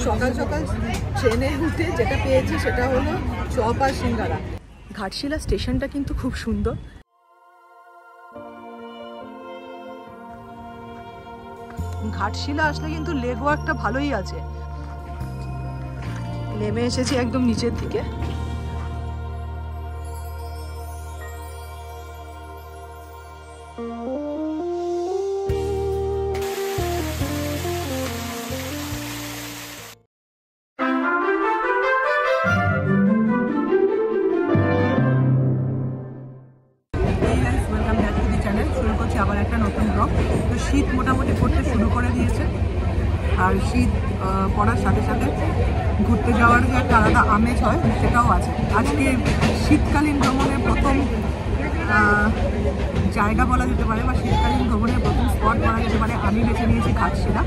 সকাল সকাল ট্রেনে উঠে যেটা পেয়েছি সেটা হলো চপ আর সিঙ্গারা। ঘাটশিলা স্টেশনটা কিন্তু খুব সুন্দর। ঘাটশিলা আসলে কিন্তু লেগ ওয়ার্কটা ভালোই আছে। নেমে এসেছি একদম নিচের দিকে। আবার একটা নতুন ব্লগ। তো শীত মোটামুটি পড়তে শুরু করে দিয়েছে, আর শীত পড়ার সাথে সাথে ঘুরতে যাওয়ার যে একটা আলাদা আমেজ হয় সেটাও আছে। আজকে শীতকালীন ভ্রমণের প্রথম জায়গা বলা যেতে পারে, বা শীতকালীন ভ্রমণের প্রথম স্পট বলা যেতে পারে আমি বেছে নিয়েছি ঘাটশিলা।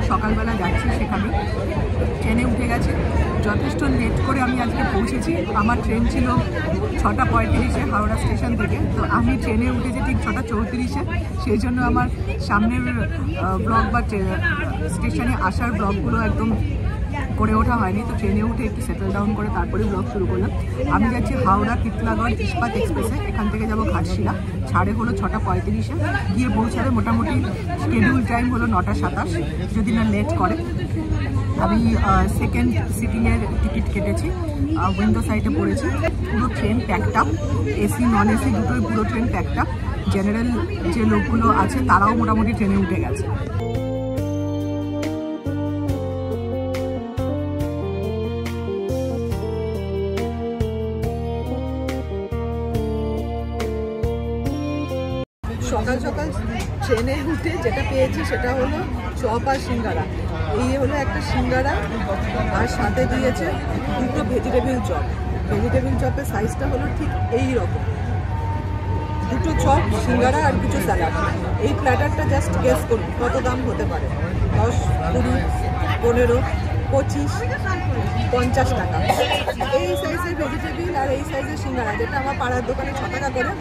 সকালবেলা যাচ্ছি সেখানে, ট্রেনে উঠে গেছে। যথেষ্ট লেট করে আমি আজকে পৌঁছেছি। আমার ট্রেন ছিল 6:35 হাওড়া স্টেশন থেকে। তো আমি ট্রেনে উঠেছি ঠিক 6:34। সেই জন্য আমার সামনের ব্লগ বা স্টেশনে আসার ব্লগগুলো একদম করে ওঠা হয়নি। তো ট্রেনে উঠে একটু সেটেল ডাউন করে তারপরে ব্লগ শুরু করলাম। আমি যাচ্ছি হাওড়া তিতলাগড় ইস্পাত এক্সপ্রেসে। এখান থেকে যাব ঘাটশিলা। ছাড়ে হলো 6:35, গিয়ে পৌঁছাবে মোটামুটি শিডিউল টাইম হলো 9:27, যদি না লেট করে। আমি সেকেন্ড সিটিংয়ের টিকিট কেটেছি, উইন্ডো সাইডে পড়েছি। পুরো train packed up, AC non AC দুটোই পুরো ট্রেন প্যাকড আপ। জেনারেল যে লোকগুলো আছে তারাও মোটামুটি ট্রেনে উঠে গেছে। সকাল সকাল ট্রেনে উঠে যেটা পেয়েছি সেটা হলো চপ আর সিঙ্গারা। এই হলো একটা সিঙ্গারা, আর সাথে দিয়েছে দুটো ভেজিটেবিল চপ। ভেজিটেবিল চপের সাইজটা হলো ঠিক এই রকম। দুটো চপ, সিঙ্গারা আর দুটো স্যালাড। এই প্ল্যাটারটা জাস্ট গেস করুন কত দাম হতে পারে। 10, 20, 15, 25, 50 টাকা। এই সাইজের ভেজিটেবিল আর এই সাইজের সিঙ্গারা, যেটা আমার পাড়ার দোকানে 6 টাকা করে,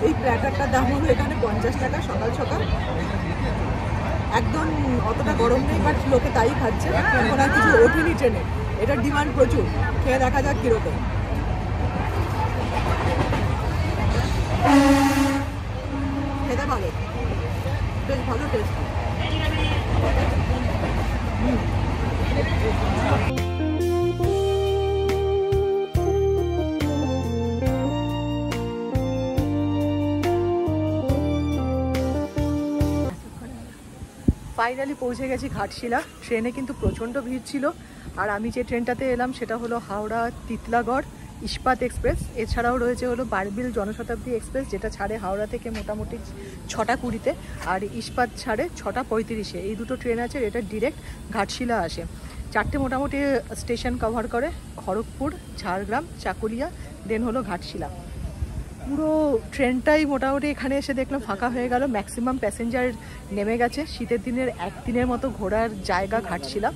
এই প্ল্যাটারটার দাম হলো এখানে 50 টাকা। সকাল সকাল একদম অতটা গরম নেই, বাট লোকে তাই খাচ্ছে। এখন আর কিছু ওঠেনি ট্রেনে, এটার ডিমান্ড প্রচুর। খেয়ে দেখা যাক কীরকম। খেতে ভালো, বেশ ভালো টেস্ট। ফাইনালি পৌঁছে গেছি ঘাটশিলা। ট্রেনে কিন্তু প্রচণ্ড ভিড় ছিল। আর আমি যে ট্রেনটাতে এলাম সেটা হলো হাওড়া তিতলাগড় ইস্পাত এক্সপ্রেস। এছাড়াও রয়েছে হলো বারবিল জনশতাব্দী এক্সপ্রেস, যেটা ছাড়ে হাওড়া থেকে মোটামুটি 6:20, আর ইস্পাত ছাড়ে 6:35। এই দুটো ট্রেন আছে, এটা ডিরেক্ট ঘাটশিলা আসে। 4টে মোটামুটি স্টেশন কভার করে: খড়গপুর, ঝাড়গ্রাম, চাকুলিয়া, দেন হলো ঘাটশিলা। পুরো ট্রেনটাই মোটামুটি এখানে এসে দেখলাম ফাঁকা হয়ে গেল। ম্যাক্সিমাম প্যাসেঞ্জার নেমে গেছে। শীতের দিনের একদিনের মতো ঘোরার জায়গা ঘাটশিলা।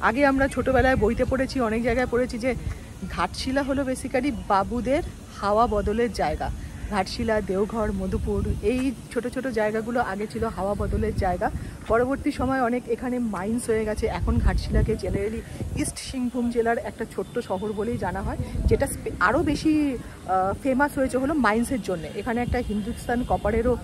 আগে আমরা ছোটোবেলায় বইতে পড়েছি, অনেক জায়গায় পড়েছি যে ঘাটশিলা হলো বেসিক্যালি বাবুদের হাওয়া বদলের জায়গা। ঘাটশিলা, দেওঘর, মধুপুর, এই ছোট ছোট জায়গাগুলো আগে ছিল হাওয়া বদলের জায়গা। পরবর্তী সময় অনেক এখানে মাইন্স হয়ে গেছে। এখন ঘাটশিলাকে জেনারেলি ইস্ট সিংভূম জেলার একটা ছোট্ট শহর বলেই জানা হয়, যেটা আরও বেশি ফেমাস হয়েছে হলো মাইন্সের জন্য। এখানে একটা হিন্দুস্তান কপারেরও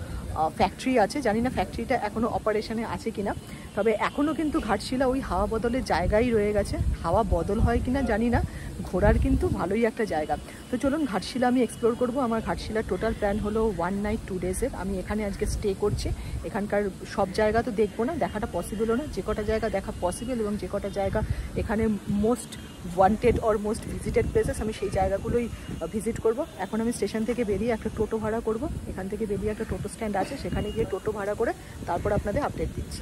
ফ্যাক্টরি আছে। জানি না ফ্যাক্টরিটা এখনও অপারেশনে আছে কিনা, তবে এখনও কিন্তু ঘাটশিলা ওই হাওয়া বদলের জায়গায় রয়ে গেছে। হাওয়া বদল হয় কিনা জানি না, ঘোরার কিন্তু ভালোই একটা জায়গা। তো চলুন ঘাটশিলা আমি এক্সপ্লোর করব। আমার ঘাটশিলার টোটাল প্ল্যান হলো 1 নাইট 2 ডেজের। আমি এখানে আজকে স্টে করছি। এখানকার সব জায়গা তো দেখবো না, দেখাটা পসিবলও না। যে কটা জায়গা দেখা পসিবল এবং যে কটা জায়গা এখানে most wanted or most visited places, আমি সেই জায়গাগুলোই ভিজিট করব। এখন আমি স্টেশন থেকে বেরিয়ে একটা টোটো ভাড়া করব। এখান থেকে বেরিয়ে একটা টোটো স্ট্যান্ড আছে, সেখানে গিয়ে টোটো ভাড়া করে তারপর আপনাদের আপডেট দিচ্ছি।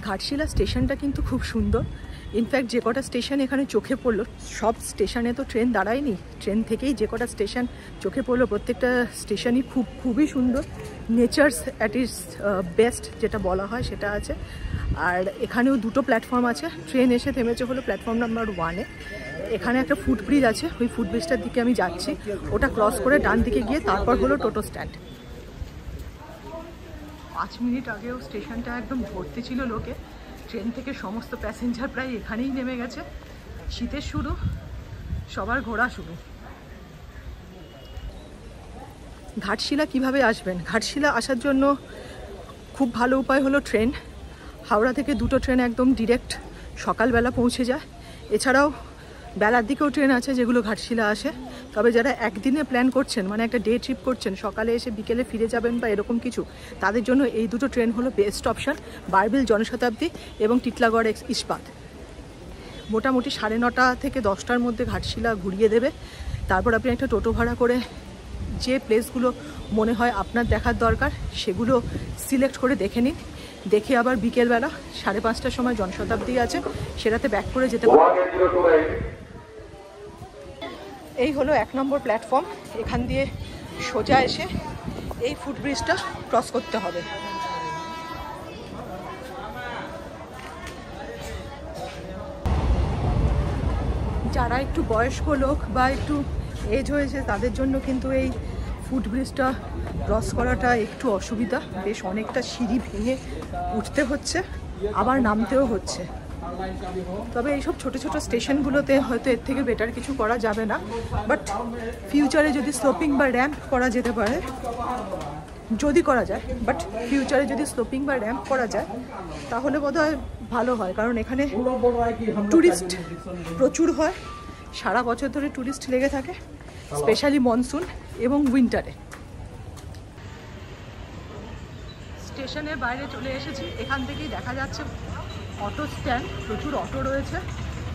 ঘাটশিলা স্টেশনটা কিন্তু খুব সুন্দর। ইনফ্যাক্ট যে কটা স্টেশন এখানে চোখে পড়লো, সব স্টেশনে তো ট্রেন দাঁড়ায়নি, ট্রেন থেকেই যে কটা স্টেশন চোখে পড়লো প্রত্যেকটা স্টেশনই খুবই সুন্দর। নেচার্স অ্যাট ইজ বেস্ট যেটা বলা হয় সেটা আছে। আর এখানেও দুটো প্ল্যাটফর্ম আছে। ট্রেন এসে থেমেছে হলো প্ল্যাটফর্ম নাম্বার 1-এ। এখানে একটা ফুটব্রিজ আছে, ওই ফুটব্রিজটার দিকে আমি যাচ্ছি। ওটা ক্রস করে ডান দিকে গিয়ে তারপর হলো টোটো স্ট্যান্ড। 5 মিনিট আগেও স্টেশনটা একদম ভর্তি ছিল লোকে। ট্রেন থেকে সমস্ত প্যাসেঞ্জার প্রায় এখানেই নেমে গেছে। শীতের শুরু, সবার ঘোরা শুরু। ঘাটশিলা কিভাবে আসবেন? ঘাটশিলা আসার জন্য খুব ভালো উপায় হলো ট্রেন। হাওড়া থেকে দুটো ট্রেন একদম ডিরেক্ট সকালবেলা পৌঁছে যায়। এছাড়াও বেলার দিকেও ট্রেন আছে যেগুলো ঘাটশিলা আসে। তবে যারা একদিনে প্ল্যান করছেন, মানে একটা ডে ট্রিপ করছেন, সকালে এসে বিকেলে ফিরে যাবেন বা এরকম কিছু, তাদের জন্য এই দুটো ট্রেন হলো বেস্ট অপশান, বারবিল জনশতাব্দী এবং টিটলাগড় ইস্পাত। মোটামুটি 9:30 থেকে 10টার মধ্যে ঘাটশিলা ঘুরিয়ে দেবে। তারপর আপনি একটা টোটো ভাড়া করে যে প্লেসগুলো মনে হয় আপনার দেখার দরকার সেগুলো সিলেক্ট করে দেখে নিন। দেখে আবার বিকেলবেলা 5:30টার সময় জনশতাব্দী আছে, সেটাতে ব্যাক করে যেতে পারেন। এই হলো 1 নম্বর প্ল্যাটফর্ম। এখান দিয়ে সোজা এসে এই ফুটব্রিজটা ক্রস করতে হবে। যারা একটু বয়স্ক লোক বা একটু এজ হয়েছে তাদের জন্য কিন্তু এই ফুটব্রিজটা ক্রস করাটা একটু অসুবিধা। বেশ অনেকটা সিঁড়ি ভেঙে উঠতে হচ্ছে, আবার নামতেও হচ্ছে। তবে এইসব ছোটো ছোটো স্টেশনগুলোতে হয়তো এর থেকে বেটার কিছু করা যাবে না, বাট ফিউচারে যদি স্লোপিং বা র্যাম্প করা যেতে পারে, যদি করা যায়, বাট ফিউচারে যদি স্লোপিং বা র্যাম্প করা যায় তাহলে বোধহয় ভালো হয়। কারণ এখানে ট্যুরিস্ট প্রচুর হয়, সারা বছর ধরে ট্যুরিস্ট লেগে থাকে, স্পেশালি মনসুন এবং উইন্টারে। স্টেশনের বাইরে চলে এসেছি। এখান থেকেই দেখা যাচ্ছে অটো স্ট্যান্ড, প্রচুর অটো রয়েছে।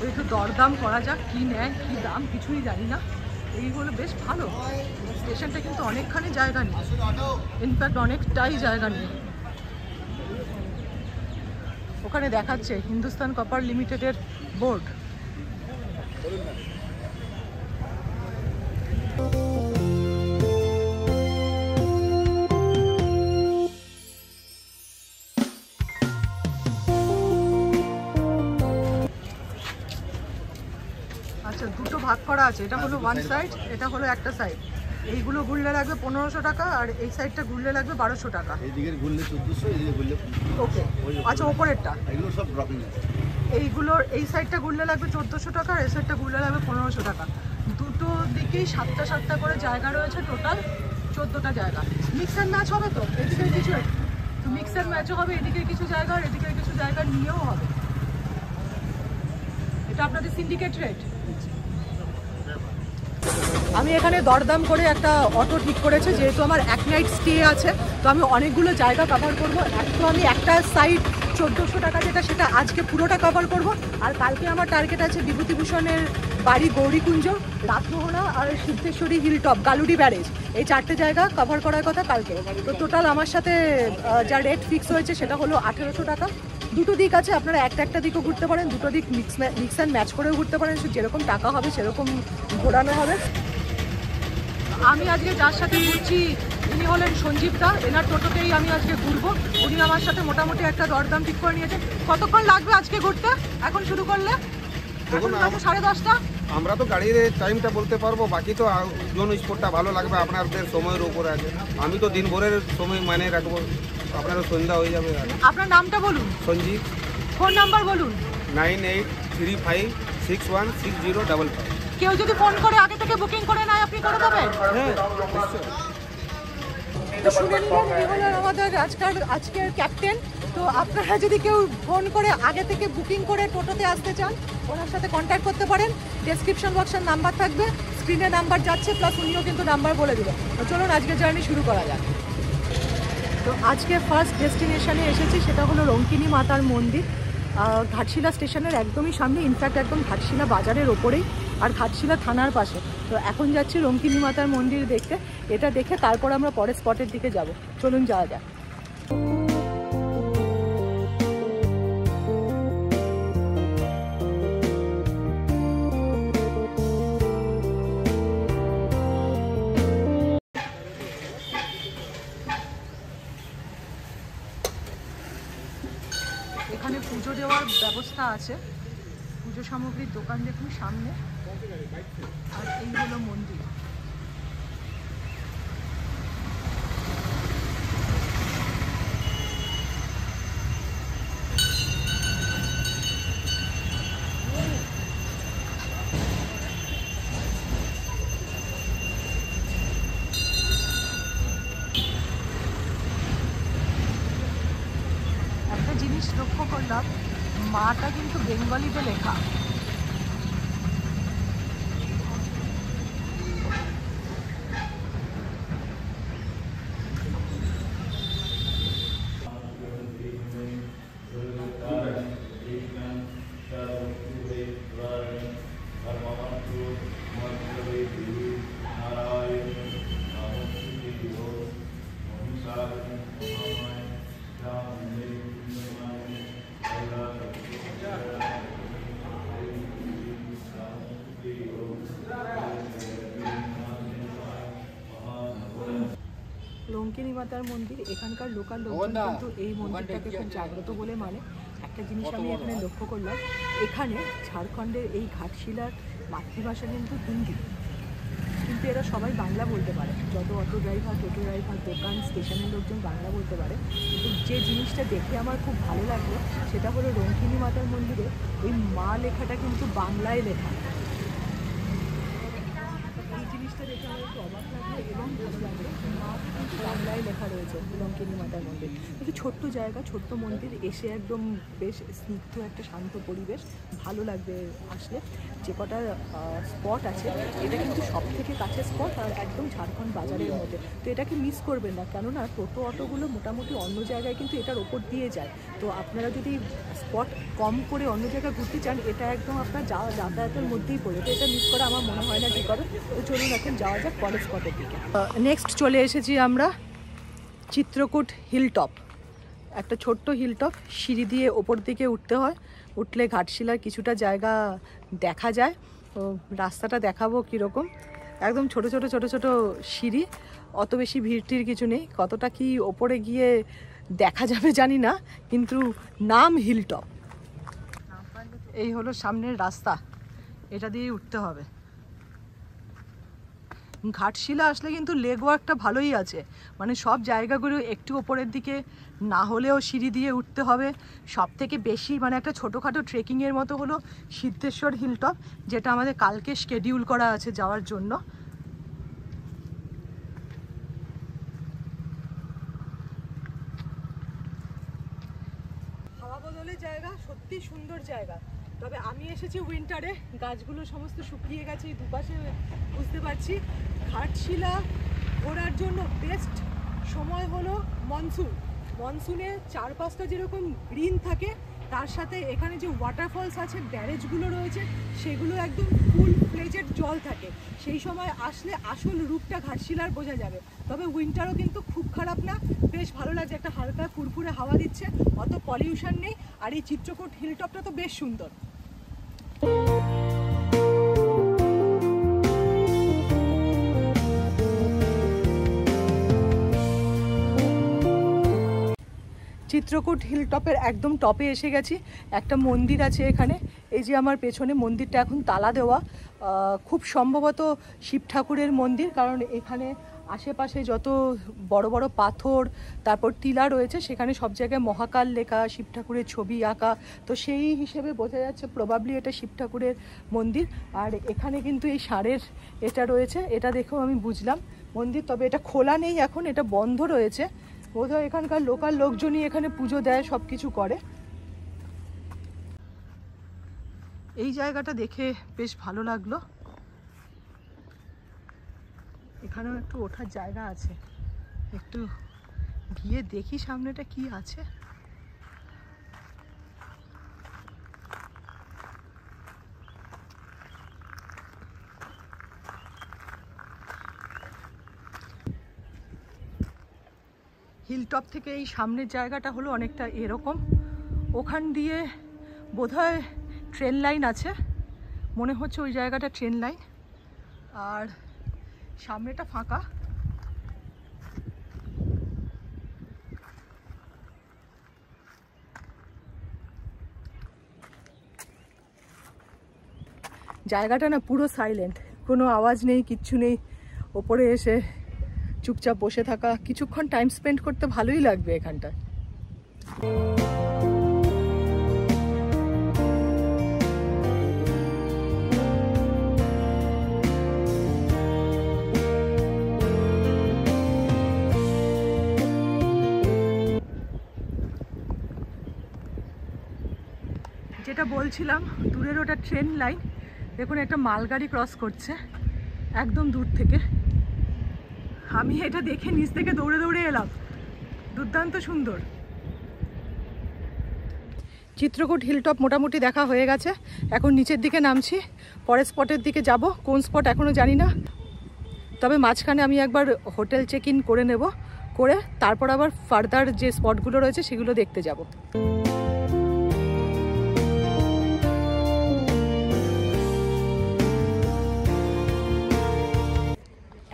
একটু দরদাম করা যাক, কী নেয় কী দাম কিছুই জানি না। এই হলো বেশ ভালো, স্টেশনটা কিন্তু অনেকখানি জায়গা নিয়ে, ইনফ্যাক্ট অনেকটাই জায়গা নিয়ে। ওখানে দেখাচ্ছে হিন্দুস্তান কপার লিমিটেডের বোর্ড। আচ্ছা, দুটো ভাগ করা আছে, এটা হলো ওয়ান সাইড, এটা হলো একটা সাইড। এইগুলো ঘুরলে লাগবে 1500 টাকা, আর এই সাইডটা ঘুরলে লাগবে 1200 টাকা। এইদিকে ঘুরলে 1400, এইদিকে ঘুরলে ওকে, আচ্ছা ওপরেরটা এগুলো সব ব্লকিং আছে। এইগুলোর এই সাইডটা ঘুরলে লাগবে 1400 টাকা, আর এই সাইডটা ঘুরলে লাগবে 1500 টাকা। দুটো দিকেই 7টা করে জায়গা রয়েছে, টোটাল 14টা জায়গা। মিক্স অ্যান্ড ম্যাচ হবে তো, এদিকে কিছু তো মিক্স অ্যান্ড ম্যাচও হবে, এদিকে কিছু জায়গা আর এদিকে কিছু জায়গা নিয়েও হবে। এটা আপনাদের সিন্ডিকেট রেট। আমি এখানে দরদাম করে একটা অটো ঠিক করেছি, যেহেতু আমার 1 নাইট স্টে আছে, তো আমি অনেকগুলো জায়গা কভার করব। তো আমি একটা সাইড 1400 টাকা যেটা, সেটা আজকে পুরোটা কভার করব। আর কালকে আমার টার্গেট আছে বিভূতিভূষণের বাড়ি গৌরীকুঞ্জ, রাতমোহনা আর সিদ্ধেশ্বরী হিলটপ, গালুডি ব্যারেজ, এই 4টে জায়গা কভার করার কথা কালকে। তো টোটাল আমার সাথে যা রেট ফিক্স হয়েছে সেটা হলো 1800 টাকা। দুটো দিক আছে, আপনারা একটা দিকও ঘুরতে পারেন, দুটো দিক মিক্স অ্যান্ড ম্যাচ করেও ঘুরতে পারেন। যেরকম টাকা হবে সেরকম ঘোরানো হবে। আমি আজকে যার সাথে ঘুরছি ইনি হলেন সঞ্জীব দা, এনার টোটোতেই আমি আজকে ঘুরবো। উনি আমার সাথে মোটামুটি একটা দরদাম ঠিক করে নিয়েছেন। কতক্ষণ লাগবে আজকে ঘুরতে এখন শুরু করলে? এখন 10:30। আমরা তো গাড়ির টাইমটা বলতে পারবো, বাকি তো কোন স্পটটা ভালো লাগবে আপনাদের সময়ের উপরে আছে। আমি তো দিনভরের সময় মানে রাখবো, আপনারও সন্ধ্যা হয়ে যাবে। আপনার নামটা বলুন। সঞ্জীব। ফোন নাম্বার বলুন। 9835616055। কেউ যদি ফোন করে আগে থেকে বুকিং করে নেয় আপনি করে দেবেন? হ্যাঁ নিশ্চয়ই। তো শুনে নিলেন, এই হলো আমাদের আজকের ক্যাপ্টেন। তো আপনারা যদি কেউ ফোন করে আগে থেকে বুকিং করে টোটোতে আসতে চান, ওনার সাথে কন্ট্যাক্ট করতে পারেন। ডেসক্রিপশন বক্সের নাম্বার থাকবে, স্ক্রিনে নাম্বার যাচ্ছে, প্লাস উনিও কিন্তু নাম্বার বলে দিল। তো চলুন আজকের জার্নি শুরু করা যাক। তো আজকে ফার্স্ট ডেস্টিনেশনে এসেছি, সেটা হলো রঙ্কিনী মাতার মন্দির। ঘাটশিলা স্টেশনের একদমই সামনে, ইনফ্যাক্ট একদম ঘাটশিলা বাজারের ওপরেই, আর ঘাটশিলা থানার পাশে। তো এখন যাচ্ছি রঙ্কিনী মাতার মন্দির দেখতে। এটা দেখে তারপর আমরা পরের স্পটের দিকে যাব। চলুন যাওয়া যাক। এখানে পুজো দেওয়ার ব্যবস্থা আছে, পুজো সামগ্রীর দোকান দেখুন সামনে, আর এই হলো মন্দির। মাটা কিন্তু বেঙ্গলিতে লেখা। লঙ্কিনী মাতার মন্দির, এখানকার লোকাল লোকজন কিন্তু এই মন্দিরটাকে খুব জাগ্রত বলে মানে। একটা জিনিস আমি এখানে লক্ষ্য করলাম, এখানে ঝাড়খণ্ডের এই ঘাটশিলার মাতৃভাষা কিন্তু হিন্দি, কিন্তু এরা সবাই বাংলা বলতে পারে। যত অটো ড্রাইভার, টোটো ড্রাইভার, দোকান, স্টেশনের লোকজন বাংলা বলতে পারে। কিন্তু যে জিনিসটা দেখে আমার খুব ভালো লাগলো সেটা হলো লঙ্কিনী মাতার মন্দিরে ওই মা লেখাটা কিন্তু বাংলায় লেখা। এই জিনিসটা দেখে আমার একটু অবাক লাগলো এবং ভালো লাগলো। মা কিন্তু বাংলায় লেখা রয়েছে লঙ্কিনী মাতার মন্দির। একটু ছোট্ট জায়গা, ছোট্ট মন্দির, এসে একদম বেশ স্নিগ্ধ একটা শান্ত পরিবেশ, ভালো লাগবে আসলে। যে কটা স্পট আছে এটা কিন্তু সব থেকে কাছের স্পট আর একদম ঝাড়খণ্ড বাজারের মধ্যে, তো এটাকে মিস করবেন না। কেননা টোটো অটোগুলো মোটামুটি অন্য জায়গায় কিন্তু এটার ওপর দিয়ে যায়, তো আপনারা যদি স্পট কম করে অন্য জায়গায় ঘুরতে চান এটা একদম আপনার যাতায়াতের মধ্যেই পড়ে, তো এটা মিস করা আমার মনে হয় না ঠিক হবে। তো চলুন এখন যাওয়া যাক পরের স্পটের দিকে। নেক্সট চলে এসেছি আমরা চিত্রকূট হিল টপ। একটা ছোট্ট হিল টপ, সিঁড়ি দিয়ে ওপর দিকে উঠতে হয়, উঠলে ঘাটশিলার কিছুটা জায়গা দেখা যায়। তো রাস্তাটা দেখাবো কীরকম, একদম ছোট ছোট ছোট ছোট সিঁড়ি, অত বেশি ভিড়টির কিছু নেই। কতটা কি ওপরে গিয়ে দেখা যাবে জানি না, কিন্তু নাম হিল টপ। এই হলো সামনের রাস্তা, এটা দিয়ে উঠতে হবে। ঘাটশিলা আসলে কিন্তু লেগ ওয়ার্কটা ভালোই আছে, মানে সব জায়গাগুলো একটু ওপরের দিকে না হলেও সিঁড়ি দিয়ে উঠতে হবে। সব থেকে বেশি মানে একটা ছোটোখাটো ট্রেকিংয়ের মতো হলো সিদ্ধেশ্বর হিলটপ, যেটা আমাদের কালকে শিডিউল করা আছে যাওয়ার জন্য। হাওয়া বদলের জায়গা, সত্যি সুন্দর জায়গা। তবে আমি এসেছি উইন্টারে, গাছগুলো সমস্ত শুকিয়ে গেছে এই দুপাশে, বুঝতে পারছি। ঘাটশিলা ঘোরার জন্য বেস্ট সময় হলো মনসুন। মনসুনে চারপাশটা যেরকম গ্রিন থাকে, তার সাথে এখানে যে ওয়াটারফলস আছে, ব্যারেজগুলো রয়েছে, সেগুলো একদম ফুল ফ্লেজেড জল থাকে। সেই সময় আসলে আসল রূপটা ঘাটশিলার বোঝা যাবে। তবে উইন্টারও কিন্তু খুব খারাপ না, বেশ ভালো লাগছে, একটা হালকা ফুরফুরে হাওয়া দিচ্ছে, অত পলিউশন নেই। আর এই চিত্রকূট হিলটপটা তো বেশ সুন্দর। চিত্রকূট হিলটপের একদম টপে এসে গেছি। একটা মন্দির আছে এখানে, এই যে আমার পেছনে মন্দিরটা এখন তালা দেওয়া, খুব সম্ভবত শিব ঠাকুরের মন্দির, কারণ এখানে আশেপাশে যত বড় বড় পাথর তারপর টিলা রয়েছে সেখানে সব জায়গায় মহাকাল লেখা, শিব ঠাকুরের ছবি আঁকা, তো সেই হিসেবে বোঝা যাচ্ছে প্রবাবলি এটা শিব ঠাকুরের মন্দির। আর এখানে কিন্তু এই ষাঁড়ের এটা রয়েছে, এটা দেখেও আমি বুঝলাম মন্দির। তবে এটা খোলা নেই এখন, এটা বন্ধ রয়েছে। বোধহয় এখানকার লোকাল লোকজনই এখানে পুজো দেয়, সব কিছু করে। এই জায়গাটা দেখে বেশ ভালো লাগলো। এখানেও একটু ওঠার জায়গা আছে, একটু গিয়ে দেখি সামনেটা কি আছে। হিলটপ থেকে এই সামনের জায়গাটা হলো অনেকটা এরকম, ওখান দিয়ে বোধহয় ট্রেন লাইন আছে, মনে হচ্ছে ওই জায়গাটা ট্রেন লাইন। আর সামনেটা ফাঁকা। জায়গাটা না পুরো সাইলেন্ট, কোনো আওয়াজ নেই, কিচ্ছু নেই। ওপরে এসে চুপচাপ বসে থাকা, কিছুক্ষণ টাইম স্পেন্ড করতে ভালোই লাগবে এখানটায়। যেটা বলছিলাম, দূরের ওটা ট্রেন লাইন। দেখুন একটা মালগাড়ি ক্রস করছে একদম দূর থেকে। আমি এটা দেখে নিচ থেকে দৌড়ে দৌড়ে এলাম। দুর্দান্ত সুন্দর। চিত্রকূট হিলটপ মোটামুটি দেখা হয়ে গেছে। এখন নিচের দিকে নামছি, পরের স্পটের দিকে যাব। কোন স্পট এখনও জানি না, তবে মাঝখানে আমি একবার হোটেল চেক ইন করে নেব, করে তারপর আবার ফার্দার যে স্পটগুলো রয়েছে সেগুলো দেখতে যাব।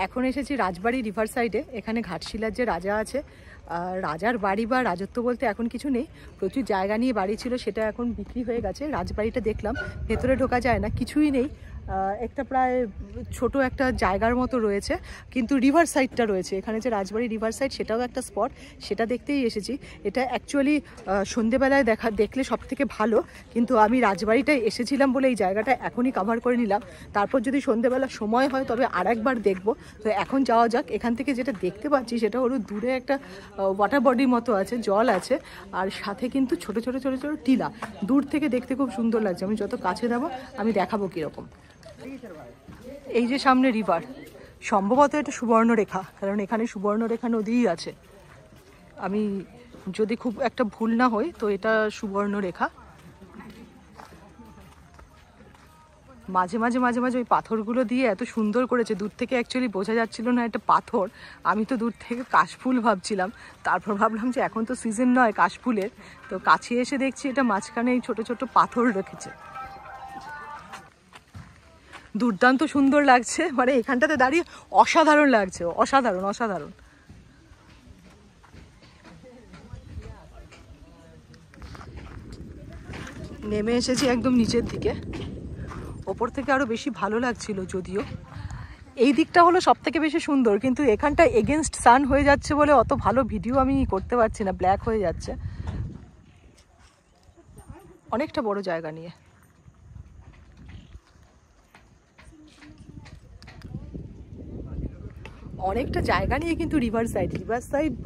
এখন এসেছি রাজবাড়ি রিভার সাইডে। এখানে ঘাটশিলার যে রাজা আছে, রাজার বাড়ি বা রাজত্ব বলতে এখন কিছু নেই, প্রচুর জায়গা নিয়ে বাড়ি ছিল, সেটা এখন বিক্রি হয়ে গেছে। রাজবাড়িটা দেখলাম, ভেতরে ঢোকা যায় না, কিছুই নেই, একটা প্রায় ছোট একটা জায়গার মতো রয়েছে, কিন্তু রিভার সাইডটা রয়েছে। এখানে যে রাজবাড়ি রিভার সাইড, সেটাও একটা স্পট, সেটা দেখতেই এসেছি। এটা অ্যাকচুয়ালি সন্ধেবেলায় দেখলে সব থেকে ভালো, কিন্তু আমি রাজবাড়িটায় এসেছিলাম বলে এই জায়গাটা এখনই কভার করে নিলাম। তারপর যদি সন্ধেবেলা সময় হয় তবে আরেকবার দেখব। তো এখন যাওয়া যাক। এখান থেকে যেটা দেখতে পাচ্ছি সেটা হলো দূরে একটা ওয়াটার বডির মতো আছে, জল আছে, আর সাথে কিন্তু ছোট ছোট ছোট ছোট টিলা। দূর থেকে দেখতে খুব সুন্দর লাগছে। আমি যত কাছে যাবো আমি দেখাবো কীরকম। এই যে সামনে রিভার, সম্ভবত এটা সুবর্ণরেখা, কারণ এখানে সুবর্ণরেখা নদীই আছে। আমি যদি খুব একটা ভুল না হই তো এটা সুবর্ণরেখা। মাঝে মাঝে মাঝে মাঝে ওই পাথরগুলো দিয়ে এত সুন্দর করেছে, দূর থেকে অ্যাকচুয়ালি বোঝা যাচ্ছিল না এটা পাথর। আমি তো দূর থেকে কাশফুল ভাবছিলাম, তারপর ভাবলাম যে এখন তো সিজন নয় কাশফুলের, তো কাছে এসে দেখছি এটা মাঝখানে এই ছোট ছোট পাথর রেখেছে। দুর্দান্ত সুন্দর লাগছে, মানে এখানটাতে দাঁড়িয়ে অসাধারণ লাগছে, অসাধারণ অসাধারণ। নেমে এসেছি একদম নিচের দিকে। ওপর থেকে আরো বেশি ভালো লাগছিল, যদিও এই দিকটা হলো সব থেকে বেশি সুন্দর, কিন্তু এখানটা এগেনস্ট সান হয়ে যাচ্ছে বলে অত ভালো ভিডিও আমি করতে পারছি না, ব্ল্যাক হয়ে যাচ্ছে। অনেকটা বড় জায়গা নিয়ে। অনেকটা জায়গা নিয়ে কিন্তু রিভার সাইড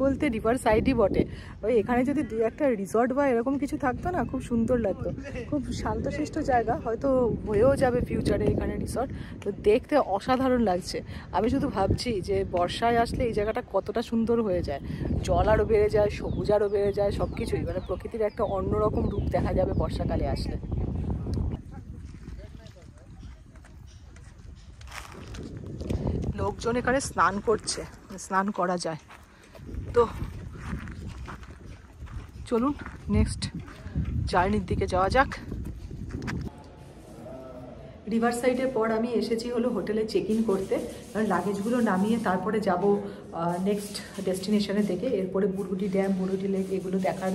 বলতে রিভার সাইডই বটে। ওই এখানে যদি দু একটা রিসর্ট বা এরকম কিছু থাকতো না, খুব সুন্দর লাগতো। খুব শান্তশিষ্ট জায়গা, হয়তো হয়েও যাবে ফিউচারে এখানে রিসর্ট। তো দেখতে অসাধারণ লাগছে। আমি শুধু ভাবছি যে বর্ষায় আসলে এই জায়গাটা কতটা সুন্দর হয়ে যায়, জল আরও বেড়ে যায়, সবুজ আরও বেড়ে যায়, সব কিছুই, মানে প্রকৃতির একটা অন্যরকম রূপ দেখা যাবে বর্ষাকালে আসলে। লোকজন এখানে স্নান করছে, স্নান করা যায়। তো চলুন নেক্সট জার্নির দিকে যাওয়া যাক। রিভার সাইডের পর আমি এসেছি হলো হোটেলে চেক ইন করতে, কারণ লাগেজগুলো নামিয়ে তারপরে যাব নেক্সট ডেস্টিনেশনের দিকে। এরপরে বুড়গুটি ড্যাম, বুড়গুটি লেক এগুলো দেখার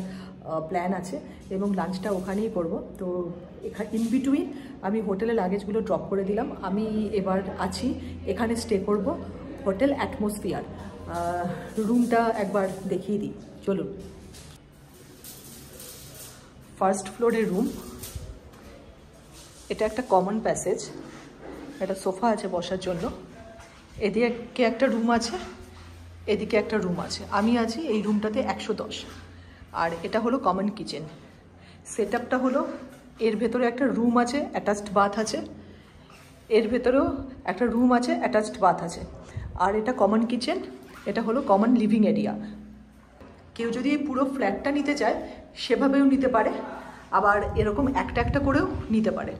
প্ল্যান আছে, এবং লাঞ্চটা ওখানেই করব। তো ইন বিটুইন আমি হোটেলে লাগেজগুলো ড্রপ করে দিলাম। আমি এবার আছি এখানে, স্টে করব হোটেল অ্যাটমসফিয়ার। রুমটা একবার দেখিয়ে দিই, চলুন। ফার্স্ট ফ্লোরের রুম। এটা একটা কমন প্যাসেজ, একটা সোফা আছে বসার জন্য, এদিকে একটা রুম আছে, এদিকে একটা রুম আছে। আমি আছি এই রুমটাতে 110। আর এটা হলো কমন কিচেন। সেট আপটা হলো এর ভেতরে একটা রুম আছে, অ্যাটাচড বাথ আছে, এর ভেতরেও একটা রুম আছে, অ্যাটাচড বাথ আছে। আর এটা কমন কিচেন, এটা হলো কমন লিভিং এরিয়া। কেউ যদি এই পুরো ফ্ল্যাটটা নিতে চায় সেভাবেও নিতে পারে, আবার এরকম একটা একটা করেও নিতে পারে।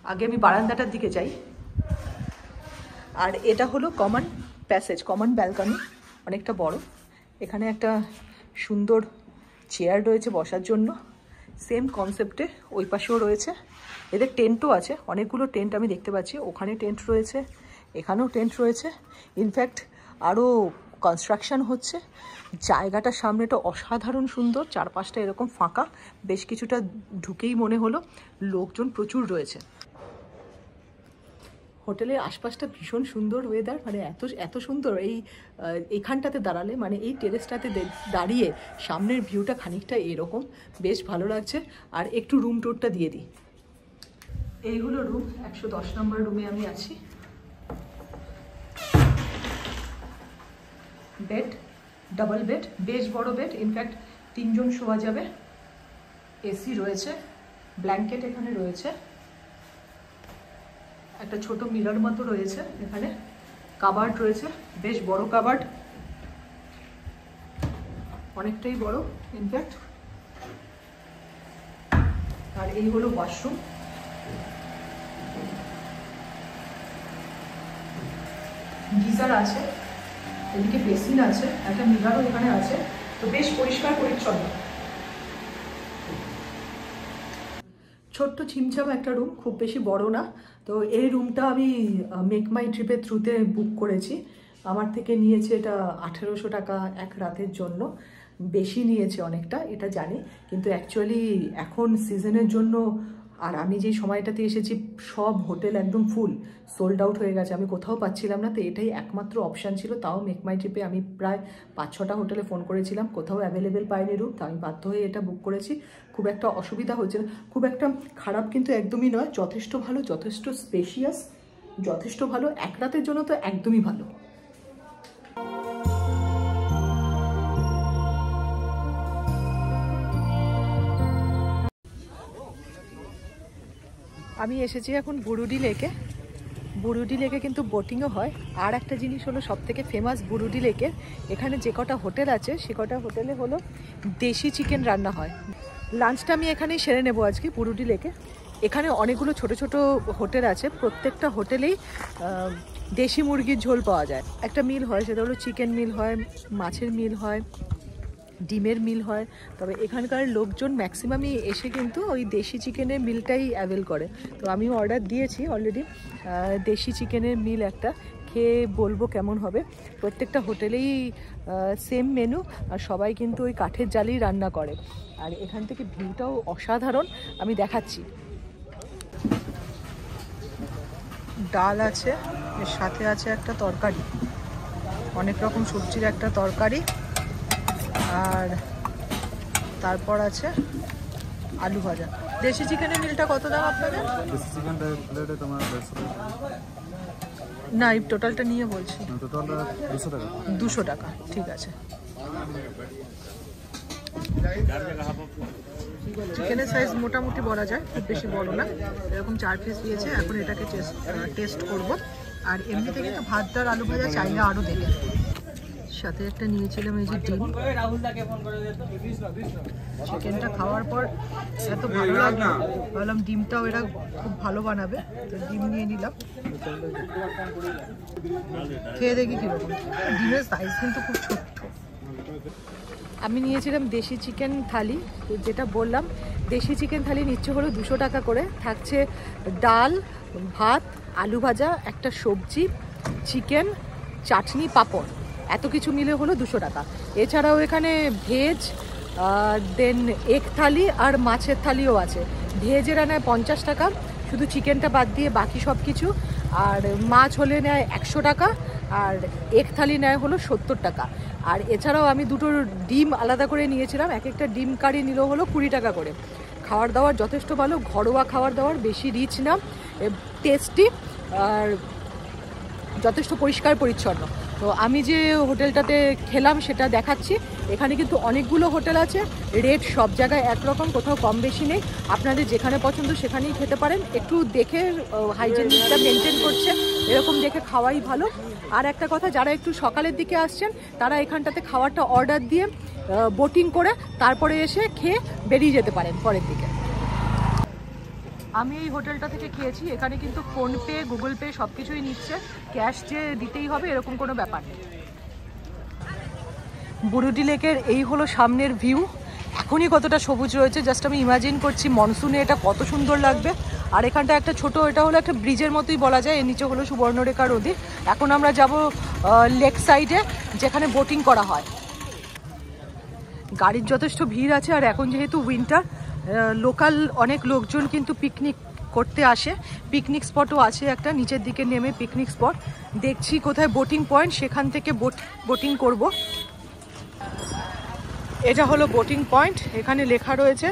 আগে আমি বারান্দাটার দিকে যাই। আর এটা হলো কমন প্যাসেজ, কমন ব্যালকনি, অনেকটা বড়। এখানে একটা সুন্দর চেয়ার রয়েছে বসার জন্য, সেম কনসেপ্টে ওই পাশেও রয়েছে। এদের টেন্টও আছে, অনেকগুলো টেন্ট আমি দেখতে পাচ্ছি। ওখানে টেন্ট রয়েছে, এখানেও টেন্ট রয়েছে। ইনফ্যাক্ট আরও কনস্ট্রাকশন হচ্ছে। জায়গাটার সামনেটা অসাধারণ সুন্দর, চারপাশটা এরকম ফাঁকা, বেশ কিছুটা ঢুকেই মনে হলো লোকজন প্রচুর রয়েছে। হোটেলের আশপাশটা ভীষণ সুন্দর, ওয়েদার মানে এত সুন্দর। এইখানটাতে দাঁড়ালে, মানে এই টেরেসটাতে দাঁড়িয়ে সামনের ভিউটা খানিকটা এরকম, বেশ ভালো লাগছে। আর একটু রুম টুরটা দিয়ে দিই। এই হলো রুম, 110 নম্বর রুমে আমি আছি। বেড, ডাবল বেড, বেশ বড় বেড, ইনফ্যাক্ট 3 জন শোয়া যাবে। এসি রয়েছে, ব্ল্যাঙ্কেট এখানে রয়েছে, একটা ছোট মিরর মতো রয়েছে এখানে, কাবার্ড রয়েছে, বেশ বড় কাবার্ড, অনেকটাই বড় ইনফ্যাক্ট। আর এই হলো ওয়াশরুম। গিজার আছে, এদিকে বেসিন আছে, একটা মিররও এখানে আছে, তো বেশ পরিষ্কার পরিচ্ছন্ন। ছোট্ট ছিমছাম একটা রুম, খুব বেশি বড় না। তো এই রুমটা আমি মেক মাই ট্রিপের থ্রুতে বুক করেছি। আমার থেকে নিয়েছে এটা 1800 টাকা এক রাতের জন্য, বেশি নিয়েছে অনেকটা এটা জানি, কিন্তু অ্যাকচুয়ালি এখন সিজনের জন্য আর আমি যে সময়টাতে এসেছি সব হোটেল একদম ফুল, সোল্ড আউট হয়ে গেছে, আমি কোথাও পাচ্ছিলাম না। তো এটাই একমাত্র অপশান ছিল, তাও মেক মাই ট্রিপে আমি প্রায় 5-6টা হোটেলে ফোন করেছিলাম, কোথাও অ্যাভেলেবেল পাইনি রুম, তো আমি বাধ্য হয়ে এটা বুক করেছি। খুব একটা অসুবিধা হচ্ছে না, খুব একটা খারাপ কিন্তু একদমই নয়, যথেষ্ট ভালো, যথেষ্ট স্পেশিয়াস, যথেষ্ট ভালো, এক রাতের জন্য তো একদমই ভালো। আমি এসেছি এখন বুরুডি লেকে। বুরুডি লেকে কিন্তু বোটিংও হয়। আর একটা জিনিস হলো সবথেকে ফেমাস বুরুডি লেকের, এখানে যে কটা হোটেল আছে সে কটা হোটেলে হলো দেশি চিকেন রান্না হয়। লাঞ্চটা আমি এখানেই সেরে নেবো আজকে বুরুডি লেকে। এখানে অনেকগুলো ছোট ছোট হোটেল আছে, প্রত্যেকটা হোটেলেই দেশি মুরগির ঝোল পাওয়া যায়। একটা মিল হয়, সেটা হলো চিকেন মিল হয়, মাছের মিল হয়, ডিমের মিল হয়। তবে এখানকার লোকজন ম্যাক্সিমামই এসে কিন্তু ওই দেশি চিকেনের মিলটাই অ্যাভেল করে। তো আমিও অর্ডার দিয়েছি অলরেডি দেশি চিকেনের মিল একটা, খেয়ে বলবো কেমন হবে। প্রত্যেকটা হোটেলেই সেম মেনু, আর সবাই কিন্তু ওই কাঠের জালেই রান্না করে। আর এখান থেকে ভিউটাও অসাধারণ, আমি দেখাচ্ছি। ডাল আছে, এর সাথে আছে একটা তরকারি, অনেক রকম সবজির একটা তরকারি, আর তারপর আছে আলু ভাজা। দেশি চিকেনের মিলটা কত দাম আপনাদের? দেশি চিকেনটা প্লেটে তোমার 150 টাকা। না, এই টোটালটা নিয়ে বলছি। টোটালটা 200 টাকা। 200 টাকা, ঠিক আছে। চিকেনের সাইজ মোটামুটি বলা যায়, খুব বেশি বড় না। এরকম 4 পিস দিয়েছে, এখন এটাকে টেস্ট করব। আর এমনিতে কিন্তু ভাত, ডাল, আলু ভাজা চাইলে আরও দেবে। সাথে একটা নিয়েছিলাম এই যে ডিম। চিকেনটা খাওয়ার পর এত ভালো লাগলো, ভাবলাম ডিমটাও এরা খুব ভালো বানাবে, তো ডিম নিয়ে নিলাম। খেয়ে দেখি কীরকম। ডিমের সাইজ কিন্তু খুব ছোট্ট। আমি নিয়েছিলাম দেশি চিকেন থালি, যেটা বললাম দেশি চিকেন থালি নিচ্ছে হলো 200 টাকা করে। থাকছে ডাল, ভাত, আলু ভাজা, একটা সবজি, চিকেন, চাটনি, পাঁপড়, এত কিছু মিলে হলো 200 টাকা। এছাড়াও এখানে ভেজ, দেন এগ থালি আর মাছের থালিও আছে। ভেজেরা নেয় 50 টাকা, শুধু চিকেনটা বাদ দিয়ে বাকি সব কিছু। আর মাছ হলে নেয় 100 টাকা, আর এগ থালি নেয় হলো 70 টাকা। আর এছাড়াও আমি দুটো ডিম আলাদা করে নিয়েছিলাম, এক একটা ডিম কারি নিল হলো 20 টাকা করে। খাওয়ার দাওয়ার যথেষ্ট ভালো, ঘরোয়া খাওয়ার দাওয়ার, বেশি রিচ না, টেস্টি, আর যথেষ্ট পরিষ্কার পরিচ্ছন্ন। তো আমি যে হোটেলটাতে খেলাম সেটা দেখাচ্ছি। এখানে কিন্তু অনেকগুলো হোটেল আছে, রেট সব জায়গায় একরকম, কোথাও কম বেশি নেই। আপনাদের যেখানে পছন্দ সেখানেই খেতে পারেন। একটু দেখে হাইজিনটা মেনটেন করছে এরকম দেখে খাওয়াই ভালো। আর একটা কথা, যারা একটু সকালের দিকে আসছেন তারা এখানটাতে খাবারটা অর্ডার দিয়ে বোটিং করে তারপরে এসে খেয়ে বেরিয়ে যেতে পারেন পরের দিকে। আমি এই হোটেলটা থেকে খেয়েছি, এখানে কিন্তু ফোনপে, গুগল পে সব কিছুই নিচ্ছে, ক্যাশ যে দিতেই হবে এরকম কোনো ব্যাপার নেই। বুরুডি লেকের এই হলো সামনের ভিউ। এখনই কতটা সবুজ রয়েছে, জাস্ট আমি ইমাজিন করছি মনসুনে এটা কত সুন্দর লাগবে। আর এখানটা একটা ছোট, এটা হলো একটা ব্রিজের মতোই বলা যায়, এর নিচে হলো সুবর্ণরেখা নদী। এখন আমরা যাব লেক সাইডে, যেখানে বোটিং করা হয়। গাড়ির যথেষ্ট ভিড় আছে, আর এখন যেহেতু উইন্টার, লোকাল অনেক লোকজন কিন্তু পিকনিক করতে আসে। পিকনিক স্পটও আছে একটা, নিচের দিকে নেমে পিকনিক স্পট দেখছি কোথায় বোটিং পয়েন্ট, সেখান থেকে বোটিং করব। এটা হলো বোটিং পয়েন্ট, এখানে লেখা রয়েছে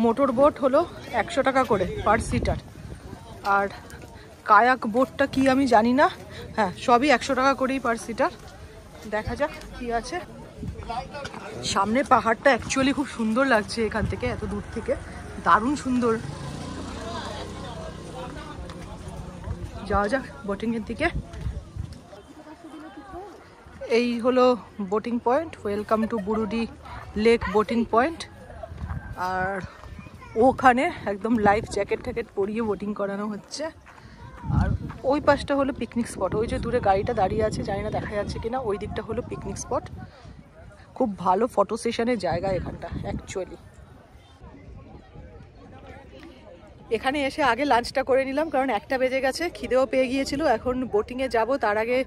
মোটর বোট হলো 100 টাকা করে পার সিটার, আর কায়াক বোটটা কি আমি জানি না, হ্যাঁ সবই 100 টাকা করেই পার সিটার। দেখা যাক কি আছে। সামনে পাহাড়টা অ্যাকচুয়ালি খুব সুন্দর লাগছে এখান থেকে, এত দূর থেকে দারুণ সুন্দর যাওয়া যাক বোটিংয়ের দিকে। এই হলো boating point, welcome to Burudi lake boating point. আর ওখানে একদম লাইফ জ্যাকেট ট্যাকেট পরিয়ে বোটিং করানো হচ্ছে। আর ওই পাশটা হলো পিকনিক স্পট, ওই যে দূরে গাড়িটা দাঁড়িয়ে আছে, জানি না দেখা যাচ্ছে কিনা, ওই দিকটা হলো পিকনিক স্পট। খুব ভালো ফটো সেশনের জায়গা এখানটা অ্যাকচুয়ালি। এখানে এসে আগে লাঞ্চটা করে নিলাম, কারণ 1টা বেজে গেছে, খিদেও পেয়ে গিয়েছিল। এখন বোটিংয়ে যাব, তার আগে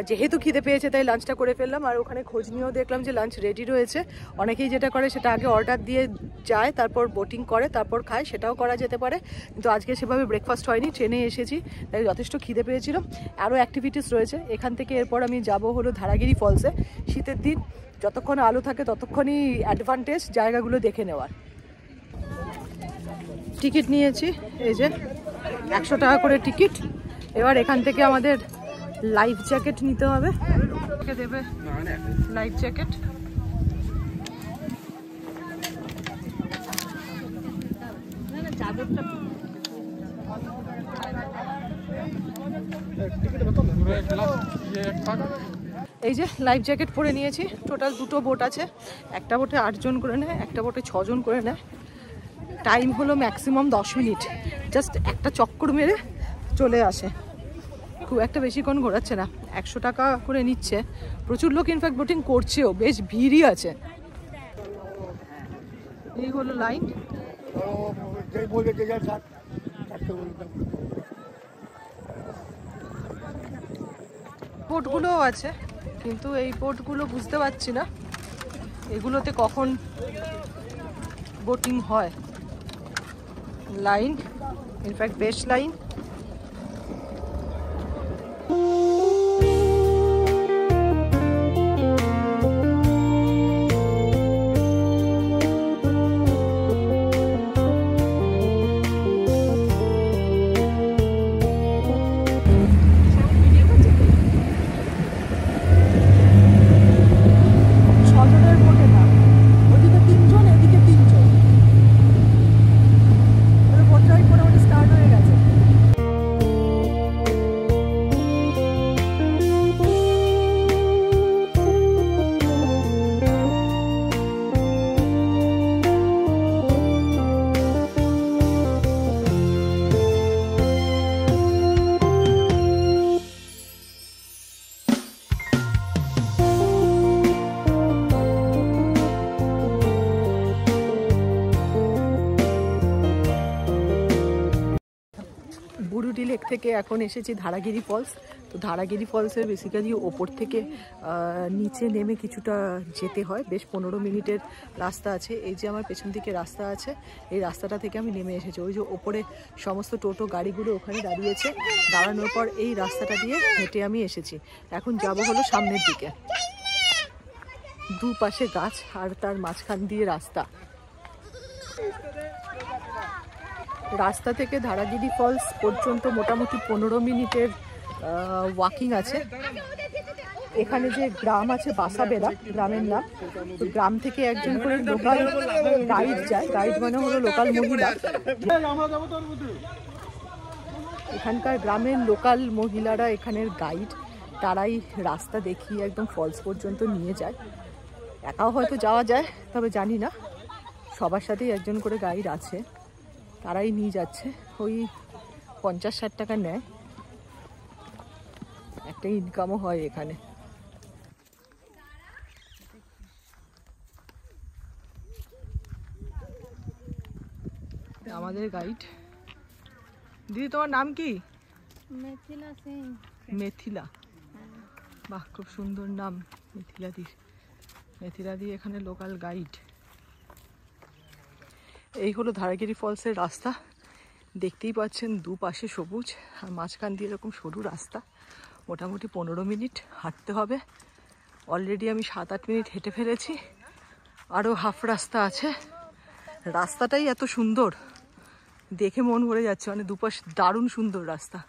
যেহেতু খিদে পেয়েছে তাই লাঞ্চটা করে ফেললাম। আর ওখানে খোঁজ নিয়েও দেখলাম যে লাঞ্চ রেডি রয়েছে। অনেকেই যেটা করে সেটা আগে অর্ডার দিয়ে যায়, তারপর বোটিং করে, তারপর খায়, সেটাও করা যেতে পারে। কিন্তু আজকে সেভাবে ব্রেকফাস্ট হয়নি, ট্রেনে এসেছি, তাই যথেষ্ট খিদে পেয়েছিল। আরও অ্যাক্টিভিটিস রয়েছে এখান থেকে। এরপর আমি যাব হলো ধারাগিরি ফলসে। শীতের দিন যতক্ষণ আলো থাকে ততক্ষণই অ্যাডভান্টেজ জায়গাগুলো দেখে নেওয়ার। টিকিট নিয়েছি, এই যে 100 টাকা করে টিকিট। এবার এখান থেকে আমাদের লাইফ জ্যাকেট নিতে হবে, দেবে লাইফ জ্যাকেট। এই যে লাইফ জ্যাকেট পরে নিয়েছি। টোটাল 2টো বোট আছে, একটা বোটে 8 জন করে নেয়, একটা বোটে 6 জন করে নেয়। টাইম হলো ম্যাক্সিমাম 10 মিনিট, জাস্ট একটা চক্কর মেরে চলে আসে, খুব একটা বেশিক্ষণ ঘোরাচ্ছে না। 100 টাকা করে নিচ্ছে। প্রচুর লোক ইনফ্যাক্ট বোটিং করছেও, বেশ ভিড়ই আছে। এই হলো লাইন। বোটগুলোও আছে, কিন্তু এই বোটগুলো বুঝতে পারছি না এগুলোতে কখন বোটিং হয়। লাইন ইনফ্যাক্ট বেশ লাইন। বুরুডি লেক থেকে এখন এসেছি ধারাগিরি ফলস। তো ধারাগিরি ফলসের বেসিক্যালি ওপর থেকে নিচে নেমে কিছুটা যেতে হয়, বেশ 15 মিনিটের রাস্তা আছে। এই যে আমার পেছন দিকে রাস্তা আছে, এই রাস্তাটা থেকে আমি নেমে এসেছি। ওই যে ওপরে সমস্ত টোটো গাড়িগুলো ওখানে দাঁড়িয়েছে, দাঁড়ানোর পর এই রাস্তাটা দিয়ে হেঁটে আমি এসেছি। এখন যাব হলো সামনের দিকে। দুপাশে গাছ আর তার মাঝখান দিয়ে রাস্তা। রাস্তা থেকে ধারাগিরি ফলস পর্যন্ত মোটামুটি 15 মিনিটের ওয়াকিং আছে। এখানে যে গ্রাম আছে বাসাবেড়া গ্রামের নাম, তো গ্রাম থেকে একজন করে লোকাল গাইড যায়। গাইড মানে হলো লোকাল মহিলা। এখানকার গ্রামের লোকাল মহিলারা এখানের গাইড, তারাই রাস্তা দেখিয়ে একদম ফলস পর্যন্ত নিয়ে যায়। একাও হয়তো যাওয়া যায়, তবে জানি না, সবার সাথেই একজন করে গাইড আছে, তারাই নিয়ে যাচ্ছে। ওই 50-60 টাকা নেয়, একটা ইনকামও হয় এখানে। আমাদের গাইড। দিদি তোমার নাম কি? মিথিলা সিং। মিথিলা, বাহ খুব সুন্দর নাম মিথিলা দি। মিথিলা দি এখানে লোকাল গাইড। এই হলো ধারাগিরি ফলসের রাস্তা, দেখতেই পাচ্ছেন দুপাশে সবুজ আর মাঝখান দিয়ে এরকম সরু রাস্তা। মোটামুটি 15 মিনিট হাঁটতে হবে। অলরেডি আমি 7-8 মিনিট হেঁটে ফেলেছি, আরও হাফ রাস্তা আছে। রাস্তাটাই এত সুন্দর, দেখে মন ভরে যাচ্ছে, মানে দুপাশ দারুণ সুন্দর রাস্তা।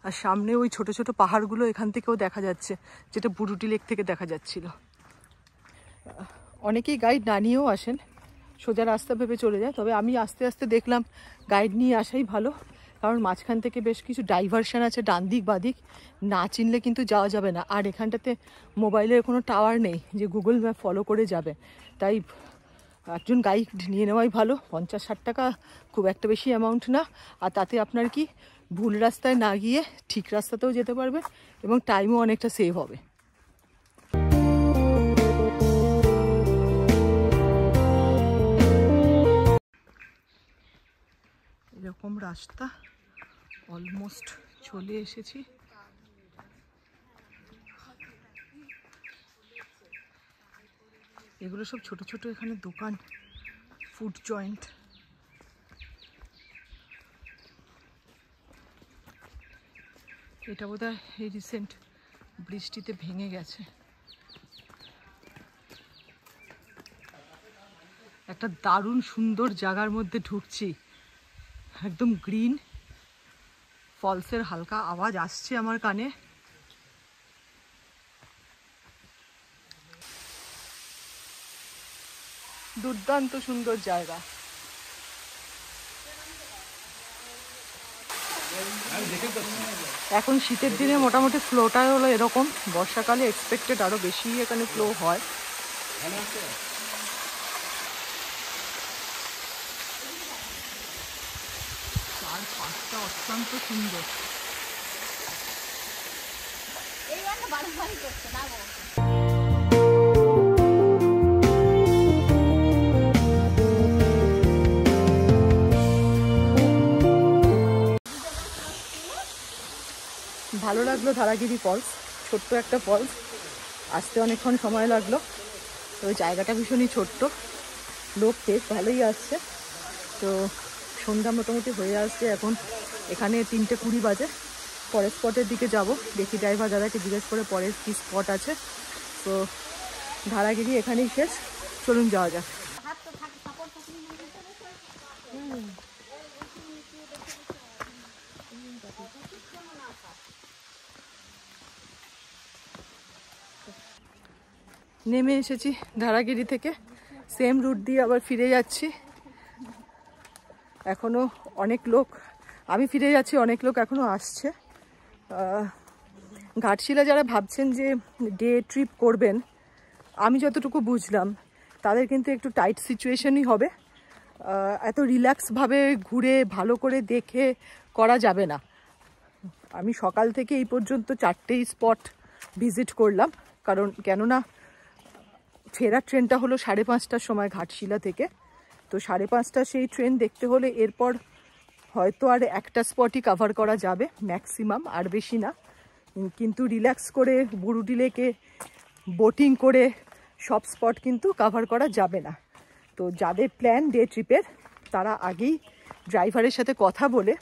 আর সামনে ওই ছোট ছোট পাহাড়গুলো এখান থেকেও দেখা যাচ্ছে, যেটা বুরুডি লেক থেকে দেখা যাচ্ছিল। অনেকেই গাইড না নিয়েও আসেন, সোজা রাস্তা ভেবে চলে যায়, তবে আমি আস্তে আস্তে দেখলাম গাইড নিয়ে আসাই ভালো। কারণ মাঝখান থেকে বেশ কিছু ডাইভারশন আছে, ডান দিক বাদিক, না চিনলে কিন্তু যাওয়া যাবে না। আর এখানটাতে মোবাইলের কোনো টাওয়ার নেই যে গুগল ম্যাপ ফলো করে যাবে, তাই একজন গাইড নিয়ে নেওয়াই ভালো। 50-60 টাকা খুব একটা বেশি অ্যামাউন্ট না, আর তাতে আপনার কি ভুল রাস্তায় না গিয়ে ঠিক রাস্তাতেও যেতে পারবে এবং টাইমও অনেকটা সেভ হবে। এরকম রাস্তা অলমোস্ট চলে এসেছি। এগুলো সব ছোট ছোট এখানে দোকান, ফুড জয়েন্ট। এটা বোধহয় এই রিসেন্ট বৃষ্টিতে ভেঙে গেছে। একটা দারুণ সুন্দর জায়গার মধ্যে ঢুকছি, একদম গ্রিন, ফলসের হালকা আওয়াজ আসছে আমার কানে। দুর্দান্ত সুন্দর জায়গা। এখন শীতের দিনে মোটামুটি ফ্লোটা হলো এরকম, বর্ষাকালে এক্সপেক্টেড আরো বেশি এখানে ফ্লো হয়। চার পাঁচটা অত্যন্ত সুন্দর। ভালো লাগলো ধারাগিরি ফলস, ছোট্ট একটা ফলস, আসতে অনেকক্ষণ সময় লাগলো। তো ওই জায়গাটা ভীষণই ছোট্ট, লোক বেশ ভালোই আসছে। তো সন্ধ্যা মোটামুটি হয়ে আসছে এখন, এখানে 3:20 বাজে। পরের স্পটের দিকে যাব, দেখি ড্রাইভার দাদাকে জিজ্ঞেস করে পরের কী স্পট আছে। তো ধারাগিরি এখানেই শেষ, চলুন যাওয়া যাক। নেমে এসেছি ধারাগিরি থেকে, সেম রুট দিয়ে আবার ফিরে যাচ্ছি। এখনও অনেক লোক, আমি ফিরে যাচ্ছি, অনেক লোক এখনও আসছে। ঘাটশিলা যারা ভাবছেন যে ডে ট্রিপ করবেন, আমি যতটুকু বুঝলাম তাদের কিন্তু একটু টাইট সিচুয়েশনই হবে। এত রিল্যাক্সভাবে ঘুরে ভালো করে দেখে করা যাবে না। আমি সকাল থেকে এই পর্যন্ত 4টেই স্পট ভিজিট করলাম, কারণ কেননা ফেরার ট্রেনটা হলো 5:30টার সময় ঘাটশিলা থেকে। তো 5:30 সেই ট্রেন দেখতে হলে এরপর হয়তো আর একটা স্পটই কভার করা যাবে ম্যাক্সিমাম, আর বেশি না। কিন্তু রিল্যাক্স করে বুরুডি লেকে বোটিং করে সব স্পট কিন্তু কভার করা যাবে না। তো যাদের প্ল্যান ডে ট্রিপের, তারা আগেই ড্রাইভারের সাথে কথা বলে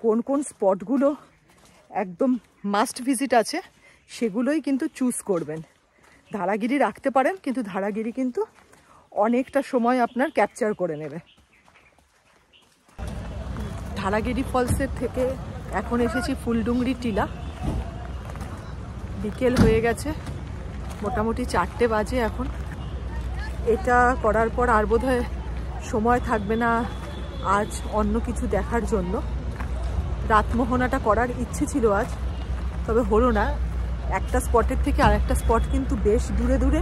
কোন কোন স্পটগুলো একদম মাস্ট ভিজিট আছে সেগুলোই কিন্তু চুজ করবেন। ধারাগিরি রাখতে পারেন, কিন্তু ধারাগিরি কিন্তু অনেকটা সময় আপনার ক্যাপচার করে নেবে। ধারাগিরি ফলসের থেকে এখন এসেছি ফুলডুংরি টিলা। বিকেল হয়ে গেছে, মোটামুটি 4টে বাজে এখন। এটা করার পর আর বোধহয় সময় থাকবে না আজ অন্য কিছু দেখার জন্য। রাতমোহনাটা করার ইচ্ছে ছিল আজ, তবে হলো না। একটা স্পটের থেকে আর একটা স্পট কিন্তু বেশ দূরে দূরে,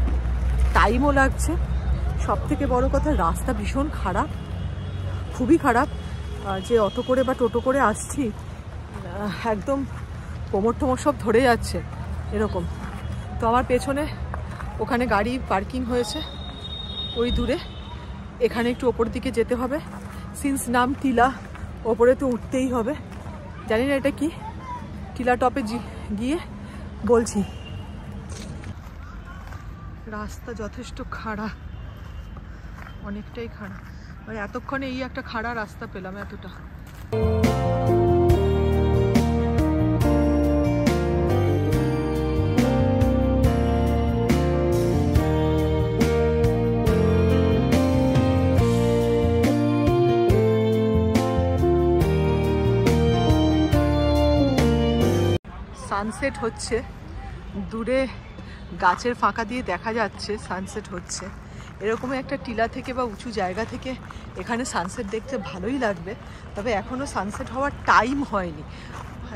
টাইমও লাগছে। সব থেকে বড় কথা, রাস্তা ভীষণ খারাপ, খুবই খারাপ। যে অটো করে বা টোটো করে আসছি, একদম কোমর টোমর সব ধরে যাচ্ছে এরকম। তো আমার পেছনে ওখানে গাড়ি পার্কিং হয়েছে ওই দূরে, এখানে একটু ওপর দিকে যেতে হবে। সিন্স নাম টিলা, ওপরে তো উঠতেই হবে। জানি না এটা কি, টিলা টপে গিয়ে বলছি। রাস্তা যথেষ্ট খাড়া, অনেকটাই খাড়া। মানে এতক্ষণে এই একটা খাড়া রাস্তা পেলাম এতটা। সানসেট হচ্ছে দূরে, গাছের ফাঁকা দিয়ে দেখা যাচ্ছে সানসেট হচ্ছে, এরকম একটা টিলা থেকে বা উঁচু জায়গা থেকে এখানে সানসেট দেখতে ভালোই লাগবে, তবে এখনও সানসেট হওয়ার টাইম হয়নি,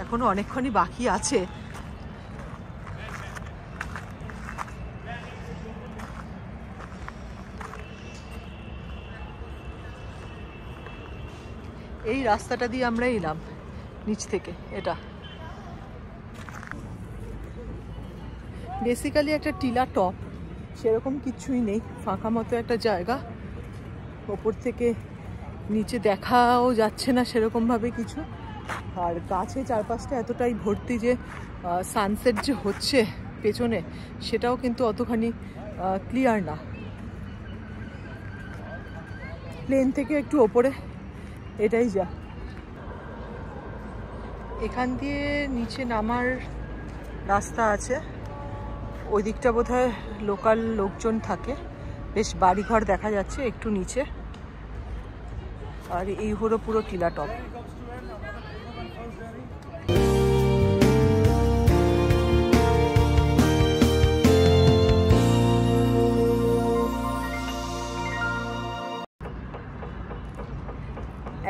এখনও অনেকক্ষণই বাকি আছে। এই রাস্তাটা দিয়ে আমরা এলাম নিচ থেকে। এটা বেসিক্যালি একটা টিলা টপ, সেরকম কিছুই নেই, ফাঁকা মতো একটা জায়গা, ওপর থেকে নিচে দেখাও যাচ্ছে না সেরকমভাবে কিছু, আর গাছে চারপাশটা এতটাই ভর্তি যে সানসেট যে হচ্ছে পেছনে সেটাও কিন্তু অতখানি ক্লিয়ার না। প্লেন থেকে একটু ওপরে, এটাই যা। এখান দিয়ে নিচে নামার রাস্তা আছে, ওই দিকটা বোধহয় লোকাল লোকজন থাকে, বেশ বাড়িঘর দেখা যাচ্ছে একটু নিচে, আর এই হলো পুরো টিলা টপ।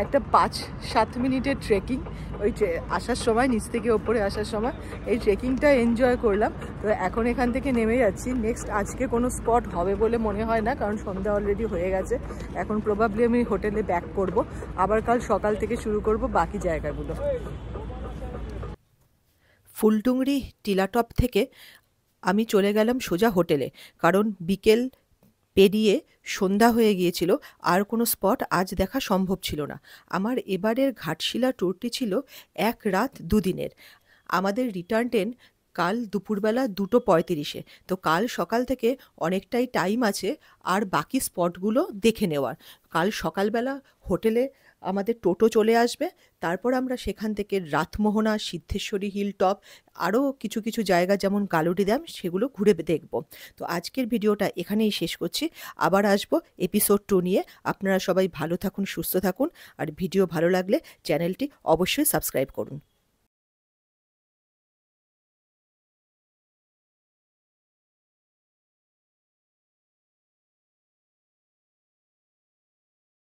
একটা 5-7 মিনিটের ট্রেকিং, ওই আসার সময়, নিচ থেকে ওপরে আসার সময় এই ট্রেকিংটা এনজয় করলাম। তো এখন এখান থেকে নেমে যাচ্ছি। নেক্সট আজকে কোনো স্পট হবে বলে মনে হয় না, কারণ সন্ধ্যা অলরেডি হয়ে গেছে। এখন প্রবাবলি আমি হোটেলে ব্যাক করব, আবার কাল সকাল থেকে শুরু করব বাকি জায়গাগুলো। ফুলটুংরি টিলাটপ থেকে আমি চলে গেলাম সোজা হোটেলে, কারণ বিকেল পেরিয়ে সন্ধ্যা হয়ে গিয়েছিল, আর কোনো স্পট আজ দেখা সম্ভব ছিল না। আমার এবারের ঘাটশিলা ট্যুরটি ছিল 1 রাত 2 দিনের। আমাদের রিটার্ন ট্রেন কাল দুপুরবেলা 2:35-এ, তো কাল সকাল থেকে অনেকটাই টাইম আছে আর বাকি স্পটগুলো দেখে নেওয়ার। কাল সকালবেলা হোটেলে আমাদের টোটো চলে আসবে, তারপর আমরা সেখান থেকে রাতমোহনা, সিদ্ধেশ্বরী হিল টপ, আরও কিছু কিছু জায়গা যেমন গালুডি ড্যাম, সেগুলো ঘুরে দেখব। তো আজকের ভিডিওটা এখানেই শেষ করছি, আবার আসবো এপিসোড 2 নিয়ে। আপনারা সবাই ভালো থাকুন, সুস্থ থাকুন, আর ভিডিও ভালো লাগলে চ্যানেলটি অবশ্যই সাবস্ক্রাইব করুন।